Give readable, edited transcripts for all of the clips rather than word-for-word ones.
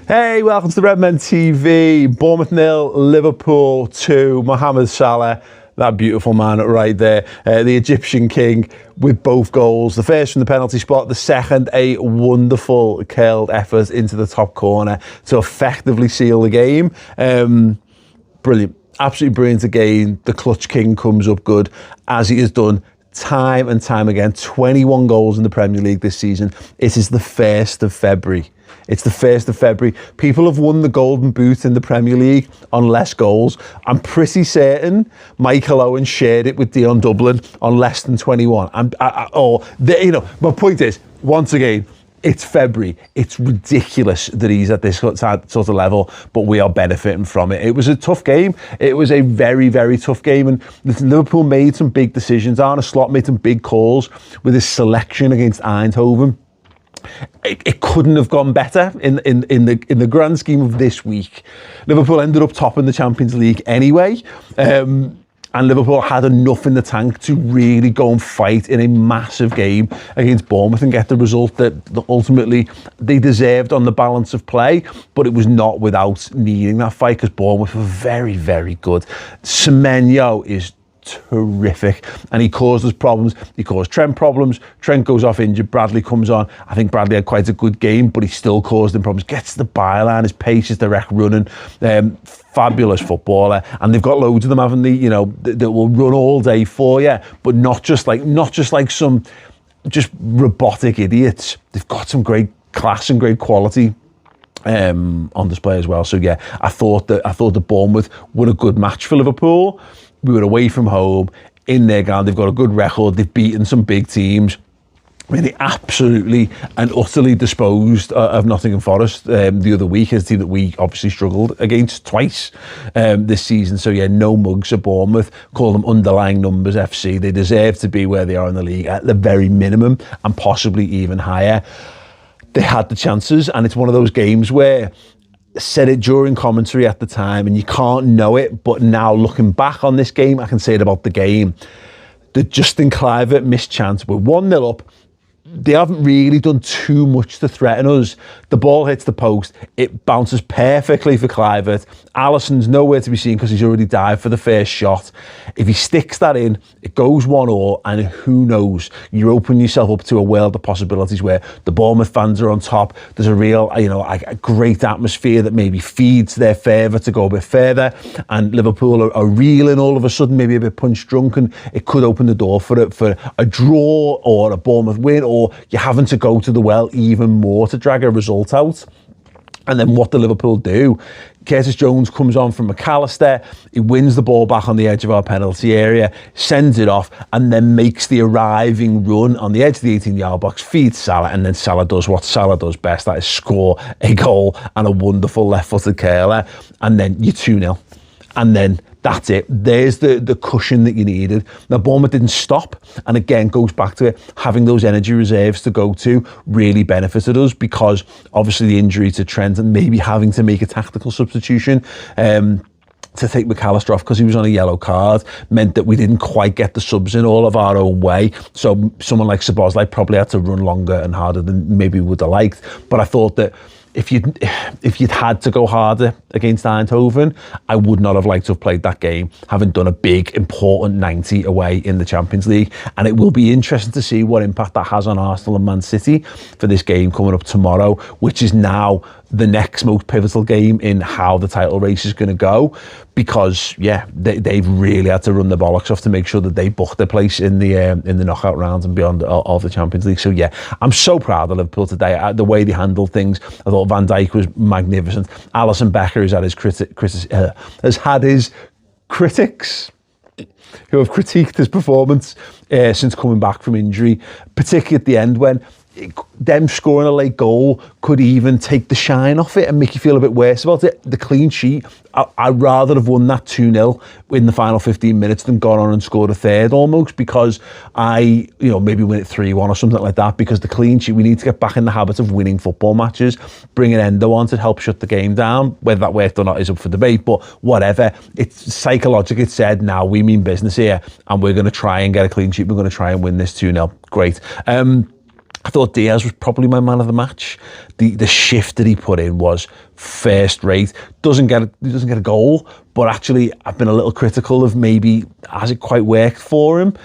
Hey, welcome to the Redmen TV. Bournemouth 0, Liverpool 2. Mohamed Salah, that beautiful man right there, the Egyptian king with both goals. The first from the penalty spot, the second a wonderful curled effort into the top corner to effectively seal the game. Brilliant, absolutely brilliant again. The clutch king comes up good, as he has done time and time again. 21 goals in the Premier League this season. It is the 1st of February. It's the 1st of February. People have won the Golden Boot in the Premier League on less goals. I'm pretty certain Michael Owen shared it with Dion Dublin on less than 21. My point is, once again, it's February. It's ridiculous that he's at this sort of level, but we are benefiting from it. It was a tough game. It was a very, very tough game, and Liverpool made some big decisions. Arne Slot made some big calls with his selection against Eindhoven. It couldn't have gone better in the grand scheme of this week. Liverpool ended up top in the Champions League anyway, and Liverpool had enough in the tank to really go and fight in a massive game against Bournemouth and get the result that ultimately they deserved on the balance of play, but it was not without needing that fight because Bournemouth were very, very good. Semenyo is terrific, and he caused us problems. He caused Trent problems. Trent goes off injured. Bradley comes on. I think Bradley had quite a good game, but he still caused him problems. Gets to the byline. His pace is direct running. Fabulous footballer, and they've got loads of them, haven't they? You know, that will run all day for you, but not just like some just robotic idiots. They've got some great class and great quality on display as well. So yeah, I thought that Bournemouth were a good match for Liverpool. We were away from home, in their ground. They've got a good record. They've beaten some big teams. I mean, they absolutely and utterly disposed of Nottingham Forest the other week, a team that we obviously struggled against twice this season. So yeah, no mugs at Bournemouth. Call them underlying numbers FC. They deserve to be where they are in the league at the very minimum and possibly even higher. They had the chances, and it's one of those games where said it during commentary at the time, and you can't know it, but now looking back on this game, I can say it about the game. The Justin Kluivert missed chance. We're 1-0 up. They haven't really done too much to threaten us. The ball hits the post. It bounces perfectly for Kluivert. Alisson's nowhere to be seen because he's already dived for the first shot. If he sticks that in, it goes 1-1, and who knows? You're opening yourself up to a world of possibilities where the Bournemouth fans are on top. There's a real, a great atmosphere that maybe feeds their fervour to go a bit further, and Liverpool are reeling all of a sudden, maybe a bit punch drunk, and it could open the door for a draw or a Bournemouth win, or you're having to go to the well even more to drag a result out. And then what do Liverpool do? Curtis Jones comes on from McAllister. He wins the ball back on the edge of our penalty area, sends it off, and then makes the arriving run on the edge of the 18-yard box, feeds Salah, and then Salah does what Salah does best, that is score a goal and a wonderful left-footed curler, and then you're 2-0. And then that's it. There's the cushion that you needed. Now, Bournemouth didn't stop, and again, goes back to it. Having those energy reserves to go to really benefited us, because obviously the injury to Trent and maybe having to make a tactical substitution to take McAllister off because he was on a yellow card meant that we didn't quite get the subs in all of our own way. So someone like Szoboszlai probably had to run longer and harder than maybe we would have liked. But I thought that if you'd had to go harder against Eindhoven, I would not have liked to have played that game, having done a big, important 90 away in the Champions League. And it will be interesting to see what impact that has on Arsenal and Man City for this game coming up tomorrow, which is now the next most pivotal game in how the title race is going to go, because they've really had to run the bollocks off to make sure that they book their place in the knockout rounds and beyond of the Champions League. So yeah, I'm so proud of Liverpool today. The way they handled things, I thought Van Dijk was magnificent. Alisson Becker has had his critics who have critiqued his performance since coming back from injury, particularly at the end when them scoring a late goal could even take the shine off it and make you feel a bit worse about it. The clean sheet, I'd rather have won that 2-0 in the final 15 minutes than gone on and scored a third almost, because maybe win it 3-1 or something like that, because the clean sheet, we need to get back in the habit of winning football matches, bringing Endo on to help shut the game down. Whether that worked or not is up for debate, but whatever. It's psychological. It said, now we mean business here and we're going to try and get a clean sheet. We're going to try and win this 2-0. Great. I thought Diaz was probably my man of the match. The shift that he put in was first rate. Doesn't get a goal, but actually I've been a little critical of maybe has it quite worked for him.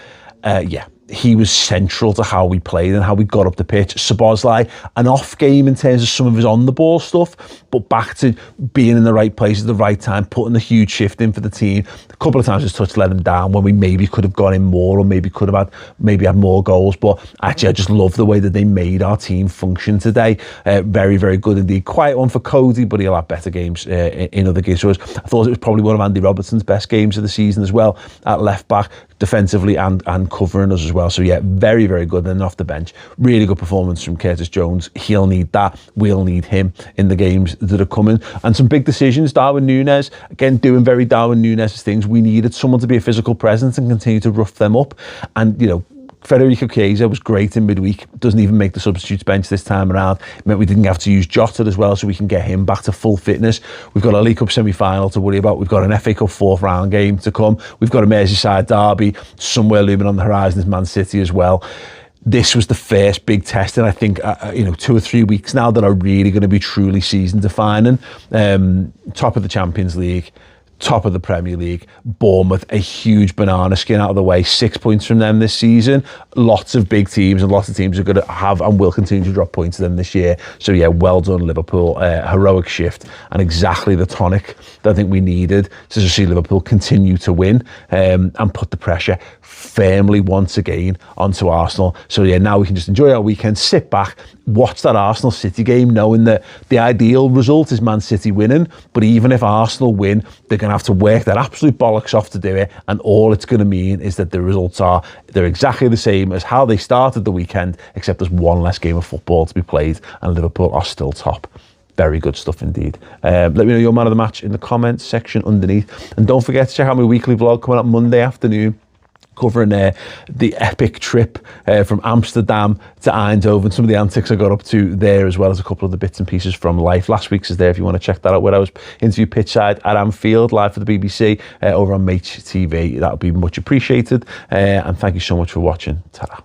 Yeah. He was central to how we played and how we got up the pitch. Szoboszlai, an off game in terms of some of his on the ball stuff, but back to being in the right place at the right time, putting a huge shift in for the team. A couple of times his touch let him down when we maybe could have gone in more, or maybe could have had more goals. But actually, I just love the way that they made our team function today. Very, very good indeed. Quiet one for Cody, but he'll have better games in other games. So I thought it was probably one of Andy Robertson's best games of the season as well at left back, defensively and covering us as well. So yeah, very, very good. And off the bench, really good performance from Curtis Jones. He'll need that. We'll need him in the games that are coming. And some big decisions. Darwin Núñez, again, doing very Darwin Núñez things. We needed someone to be a physical presence and continue to rough them up. And, you know, Federico Chiesa was great in midweek. Doesn't even make the substitutes bench this time around. It meant we didn't have to use Jota as well, so we can get him back to full fitness. We've got a League Cup semi-final to worry about. We've got an FA Cup fourth round game to come. We've got a Merseyside derby somewhere looming on the horizon is Man City as well. This was the first big test, and I think 2 or 3 weeks now that are really going to be truly season defining. Top of the Champions League, top of the Premier League. Bournemouth, a huge banana skin out of the way. 6 points from them this season. Lots of big teams and lots of teams are going to have and will continue to drop points to them this year. So yeah, well done Liverpool. Heroic shift and exactly the tonic that I think we needed to just see Liverpool continue to win and put the pressure firmly once again onto Arsenal. So yeah, now we can just enjoy our weekend, sit back, watch that Arsenal City game, knowing that the ideal result is Man City winning. But even if Arsenal win, they're going to have to work their absolute bollocks off to do it. And all it's going to mean is that the results they're exactly the same as how they started the weekend, except there's one less game of football to be played and Liverpool are still top. Very good stuff indeed. Let me know your man of the match in the comments section underneath. And don't forget to check out my weekly vlog coming up Monday afternoon, covering the epic trip from Amsterdam to Eindhoven, some of the antics I got up to there, as well as a couple of the bits and pieces from life. Last week's is there if you want to check that out, where I was interviewed pitchside at Anfield, live for the BBC, over on Maych TV. That would be much appreciated. And thank you so much for watching. Ta-ra.